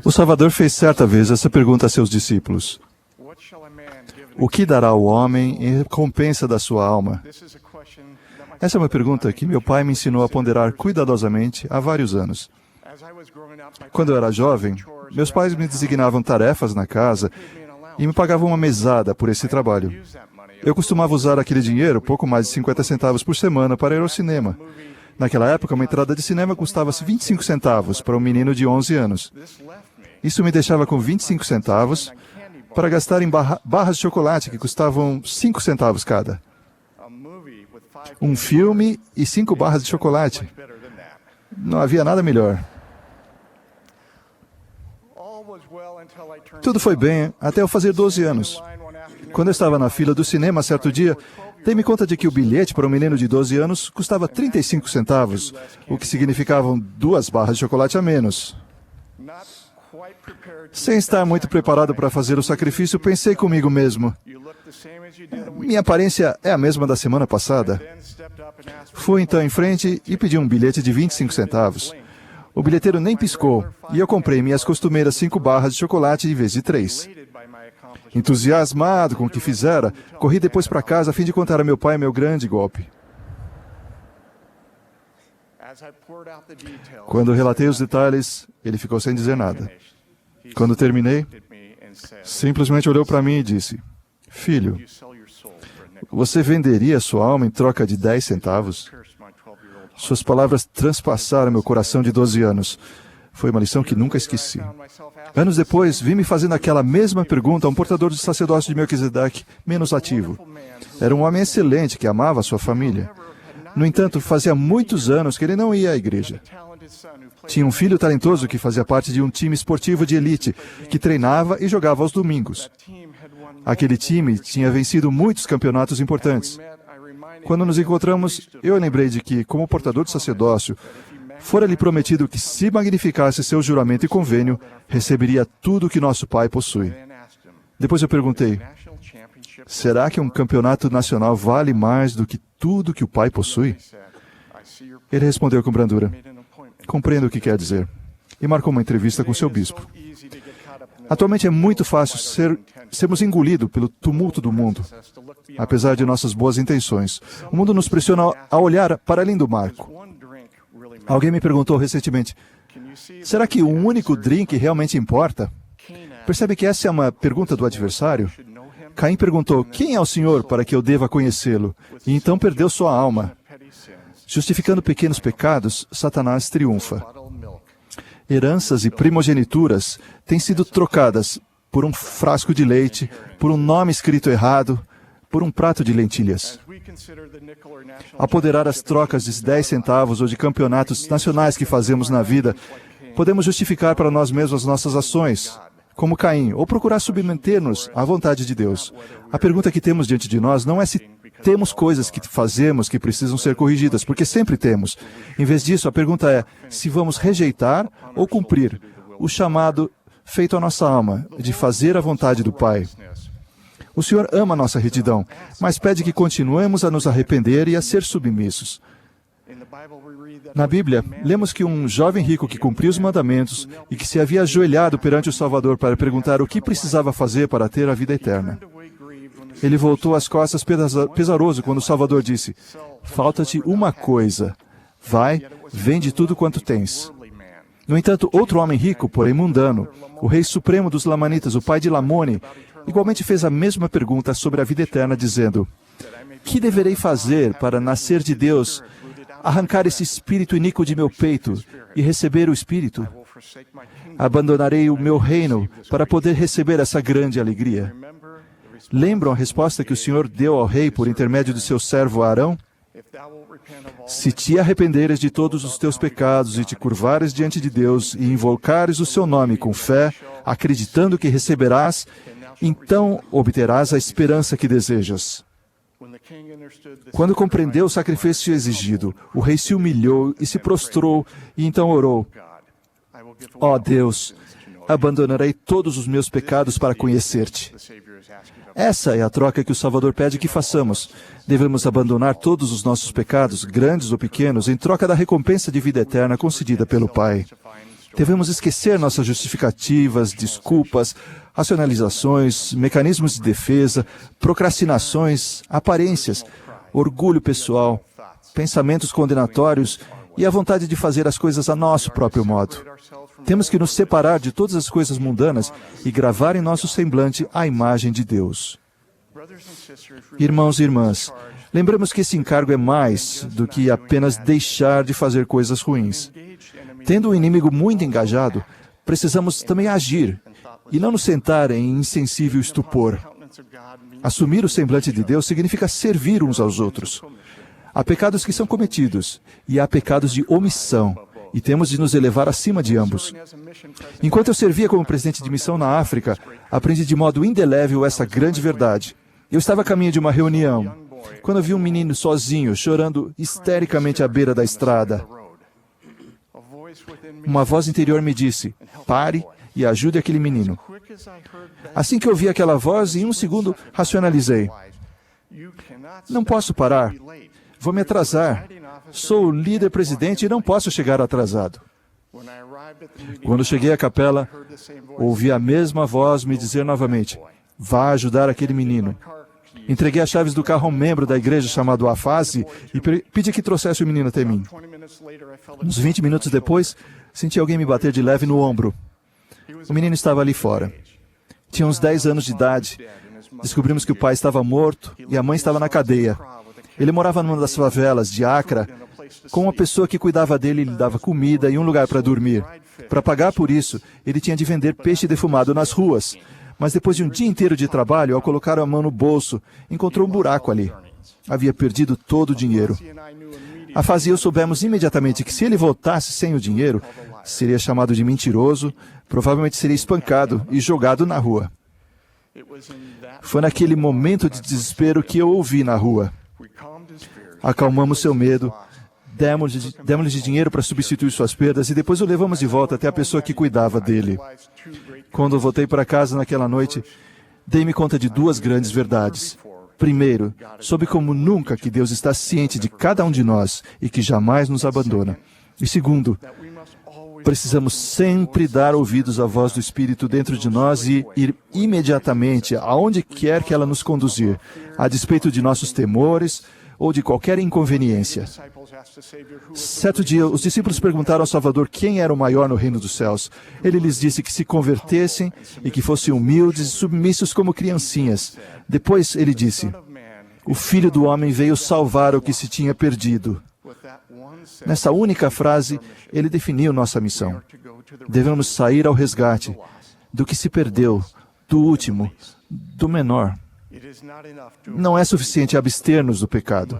O Salvador fez certa vez essa pergunta a seus discípulos: o que dará o homem em recompensa da sua alma? Essa é uma pergunta que meu pai me ensinou a ponderar cuidadosamente há vários anos. Quando eu era jovem, meus pais me designavam tarefas na casa e me pagavam uma mesada por esse trabalho. Eu costumava usar aquele dinheiro, pouco mais de 50 centavos por semana, para ir ao cinema. Naquela época, uma entrada de cinema custava 25 centavos para um menino de 11 anos. Isso me deixava com 25 centavos para gastar em barras de chocolate, que custavam 5 centavos cada. Um filme e 5 barras de chocolate. Não havia nada melhor. Tudo foi bem até eu fazer 12 anos. Quando eu estava na fila do cinema, certo dia, dei-me conta de que o bilhete para um menino de 12 anos custava 35 centavos, o que significavam 2 barras de chocolate a menos. Sem estar muito preparado para fazer o sacrifício, pensei comigo mesmo: minha aparência é a mesma da semana passada. Fui então em frente e pedi um bilhete de 25 centavos. O bilheteiro nem piscou e eu comprei minhas costumeiras 5 barras de chocolate em vez de 3. Entusiasmado com o que fizera, corri depois para casa a fim de contar a meu pai meu grande golpe. Quando relatei os detalhes, ele ficou sem dizer nada. Quando terminei, simplesmente olhou para mim e disse: filho, você venderia sua alma em troca de 10 centavos? Suas palavras transpassaram meu coração de 12 anos. Foi uma lição que nunca esqueci. Anos depois, vi-me fazendo aquela mesma pergunta a um portador de sacerdócio de Melquisedeque, menos ativo. Era um homem excelente que amava a sua família. No entanto, fazia muitos anos que ele não ia à igreja. Tinha um filho talentoso que fazia parte de um time esportivo de elite, que treinava e jogava aos domingos. Aquele time tinha vencido muitos campeonatos importantes. Quando nos encontramos, eu lembrei de que, como portador de sacerdócio, fora-lhe prometido que, se magnificasse seu juramento e convênio, receberia tudo o que nosso pai possui. Depois eu perguntei: será que um campeonato nacional vale mais do que tudo que o pai possui? Ele respondeu com brandura: compreendo o que quer dizer. E marcou uma entrevista com seu bispo. Atualmente é muito fácil sermos engolidos pelo tumulto do mundo. Apesar de nossas boas intenções, o mundo nos pressiona a olhar para além do marco. Alguém me perguntou recentemente: será que um único drink realmente importa? Percebe que essa é uma pergunta do adversário? Caim perguntou: quem é o Senhor para que eu deva conhecê-lo? E então perdeu sua alma. Justificando pequenos pecados, Satanás triunfa. Heranças e primogenituras têm sido trocadas por um frasco de leite, por um nome escrito errado, por um prato de lentilhas. Apoderar as trocas de 10 centavos ou de campeonatos nacionais que fazemos na vida, podemos justificar para nós mesmos as nossas ações, como Caim, ou procurar submeter-nos à vontade de Deus. A pergunta que temos diante de nós não é se temos coisas que fazemos que precisam ser corrigidas, porque sempre temos. Em vez disso, a pergunta é se vamos rejeitar ou cumprir o chamado feito à nossa alma, de fazer a vontade do Pai. O Senhor ama a nossa retidão, mas pede que continuemos a nos arrepender e a ser submissos. Na Bíblia, lemos que um jovem rico que cumpriu os mandamentos e que se havia ajoelhado perante o Salvador para perguntar o que precisava fazer para ter a vida eterna. Ele voltou as costas pesaroso quando o Salvador disse: falta-te uma coisa. Vai, vende tudo quanto tens. No entanto, outro homem rico, porém mundano, o rei supremo dos Lamanitas, o pai de Lamone, igualmente fez a mesma pergunta sobre a vida eterna, dizendo: que deverei fazer para nascer de Deus, arrancar esse espírito iníquo de meu peito e receber o Espírito? Abandonarei o meu reino para poder receber essa grande alegria. Lembram a resposta que o Senhor deu ao rei por intermédio de seu servo Arão? Se te arrependeres de todos os teus pecados e te curvares diante de Deus e invocares o seu nome com fé, acreditando que receberás, então obterás a esperança que desejas. Quando compreendeu o sacrifício exigido, o rei se humilhou e se prostrou e então orou: ó Deus, abandonarei todos os meus pecados para conhecer-te. Essa é a troca que o Salvador pede que façamos. Devemos abandonar todos os nossos pecados, grandes ou pequenos, em troca da recompensa de vida eterna concedida pelo Pai. Devemos esquecer nossas justificativas, desculpas, racionalizações, mecanismos de defesa, procrastinações, aparências, orgulho pessoal, pensamentos condenatórios e a vontade de fazer as coisas a nosso próprio modo. Temos que nos separar de todas as coisas mundanas e gravar em nosso semblante a imagem de Deus. Irmãos e irmãs, lembramos que esse encargo é mais do que apenas deixar de fazer coisas ruins. Tendo um inimigo muito engajado, precisamos também agir e não nos sentar em insensível estupor. Assumir o semblante de Deus significa servir uns aos outros. Há pecados que são cometidos e há pecados de omissão, e temos de nos elevar acima de ambos. Enquanto eu servia como presidente de missão na África, aprendi de modo indelével essa grande verdade. Eu estava a caminho de uma reunião, quando eu vi um menino sozinho, chorando histericamente à beira da estrada. Uma voz interior me disse: pare e ajude aquele menino. Assim que eu vi aquela voz, em um segundo, racionalizei: não posso parar. Vou me atrasar. Sou o líder-presidente e não posso chegar atrasado. Quando cheguei à capela, ouvi a mesma voz me dizer novamente: vá ajudar aquele menino. Entreguei as chaves do carro a um membro da igreja chamado Afazi e pedi que trouxesse o menino até mim. Uns 20 minutos depois, senti alguém me bater de leve no ombro. O menino estava ali fora. Tinha uns 10 anos de idade. Descobrimos que o pai estava morto e a mãe estava na cadeia. Ele morava numa das favelas de Accra, com uma pessoa que cuidava dele e lhe dava comida e um lugar para dormir. Para pagar por isso, ele tinha de vender peixe defumado nas ruas. Mas depois de um dia inteiro de trabalho, ao colocar a mão no bolso, encontrou um buraco ali. Havia perdido todo o dinheiro. Afazi e eu soubemos imediatamente que se ele voltasse sem o dinheiro, seria chamado de mentiroso, provavelmente seria espancado e jogado na rua. Foi naquele momento de desespero que eu ouvi na rua: acalmamos seu medo, demos-lhe dinheiro para substituir suas perdas e depois o levamos de volta até a pessoa que cuidava dele. Quando eu voltei para casa naquela noite, dei-me conta de duas grandes verdades. Primeiro, soube como nunca que Deus está ciente de cada um de nós e que jamais nos abandona. E segundo, precisamos sempre dar ouvidos à voz do Espírito dentro de nós e ir imediatamente aonde quer que ela nos conduzir, a despeito de nossos temores ou de qualquer inconveniência. Certo dia, os discípulos perguntaram ao Salvador quem era o maior no reino dos céus. Ele lhes disse que se convertessem e que fossem humildes e submissos como criancinhas. Depois ele disse: o Filho do Homem veio salvar o que se tinha perdido. Nessa única frase, ele definiu nossa missão. Devemos sair ao resgate do que se perdeu, do último, do menor. Não é suficiente abster-nos do pecado.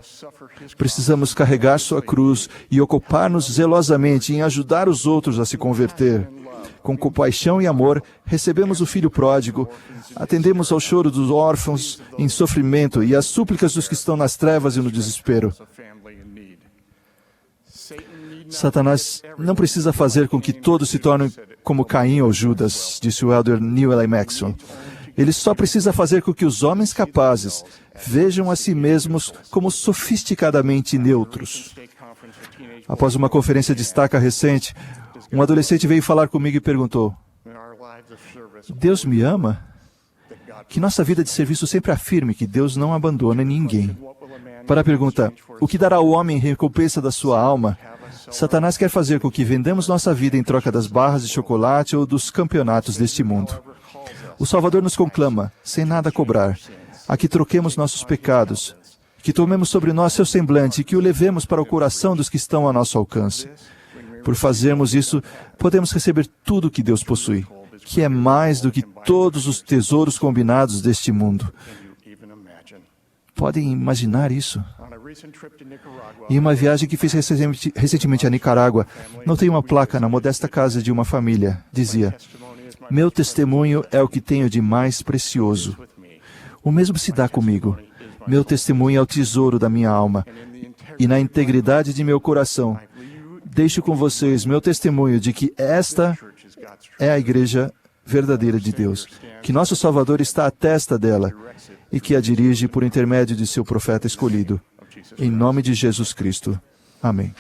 Precisamos carregar sua cruz e ocupar-nos zelosamente em ajudar os outros a se converter. Com compaixão e amor, recebemos o filho pródigo, atendemos ao choro dos órfãos em sofrimento e às súplicas dos que estão nas trevas e no desespero. Satanás não precisa fazer com que todos se tornem como Caim ou Judas, disse o elder Neil L. Maxwell. Ele só precisa fazer com que os homens capazes vejam a si mesmos como sofisticadamente neutros. Após uma conferência de estaca recente, um adolescente veio falar comigo e perguntou: Deus me ama? Que nossa vida de serviço sempre afirme que Deus não abandona ninguém. Para a pergunta: o que dará ao homem em recompensa da sua alma? Satanás quer fazer com que vendamos nossa vida em troca das barras de chocolate ou dos campeonatos deste mundo. O Salvador nos conclama, sem nada cobrar, a que troquemos nossos pecados, que tomemos sobre nós seu semblante e que o levemos para o coração dos que estão a nosso alcance. Por fazermos isso, podemos receber tudo o que Deus possui, que é mais do que todos os tesouros combinados deste mundo. Podem imaginar isso? Em uma viagem que fiz recentemente a Nicarágua, notei uma placa na modesta casa de uma família. Dizia: meu testemunho é o que tenho de mais precioso. O mesmo se dá comigo. Meu testemunho é o tesouro da minha alma. E na integridade de meu coração, deixo com vocês meu testemunho de que esta é a igreja verdadeira de Deus, que nosso Salvador está à testa dela e que a dirige por intermédio de seu profeta escolhido. Em nome de Jesus Cristo. Amém.